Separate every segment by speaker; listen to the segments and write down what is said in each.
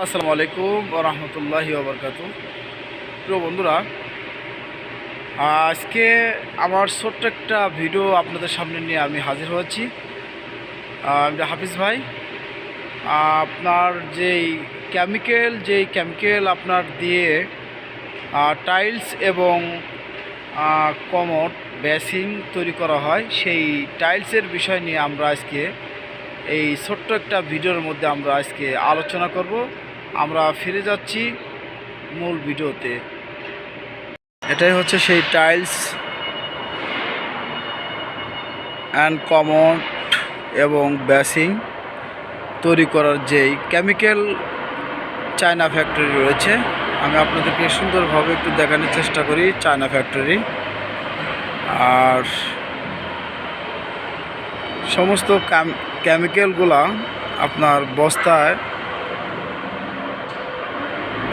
Speaker 1: আসসালামু আলাইকুম ওয়া রাহমাতুল্লাহি ওয়া বারাকাতুহু। প্রিয় বন্ধুরা, আজকে আমার ছোট্ট একটা ভিডিও আপনাদের সামনে নিয়ে আমি হাজির হয়েছি। আমি হাফিজ ভাই। আপনার যেই কেমিক্যাল আপনার দিয়ে টাইলস এবং কমোড বেসিং তৈরি করা হয়, সেই টাইলসের বিষয় নিয়ে আমরা আজকে এই ছোট্ট একটা ভিডিওর মধ্যে আমরা আজকে আলোচনা করব। আমরা ফিরে যাচ্ছি মূল ভিডিওতে। এটাই হচ্ছে সেই টাইলস অ্যান্ড কমোড এবং বেসিং তৈরি করার যেই কেমিক্যাল চায়না ফ্যাক্টরি রয়েছে, আমি আপনাদেরকে সুন্দরভাবে একটু দেখানোর চেষ্টা করি। চায়না ফ্যাক্টরি আর সমস্ত কেমিক্যালগুলা আপনার বস্তায়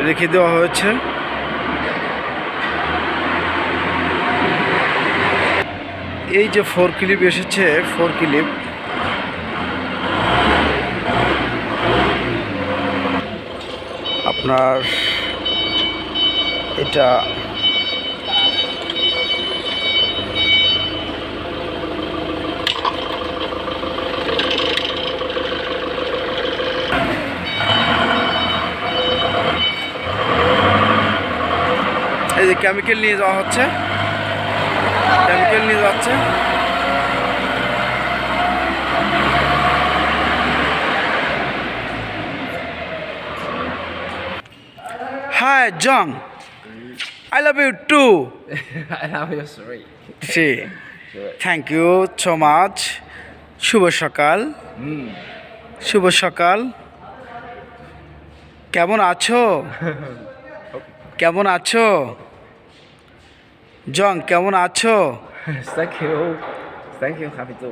Speaker 1: রেখে দেওয়া হয়েছে। এই যে 4 ক্লিপ এসেছে, 4 ক্লিপ আপনার এটা এই যে কেমিক্যাল নিয়ে যাওয়া হচ্ছে, কেমিক্যাল নিয়ে যাচ্ছে। হাই জং, I love you too.
Speaker 2: I love you, sorry.
Speaker 1: জি, থ্যাংক ইউ সো মাচ। শুভ সকাল, শুভ সকাল। কেমন আছো? কেমন আছো জং? কেমন আছো?
Speaker 2: Thank you, Hafizu.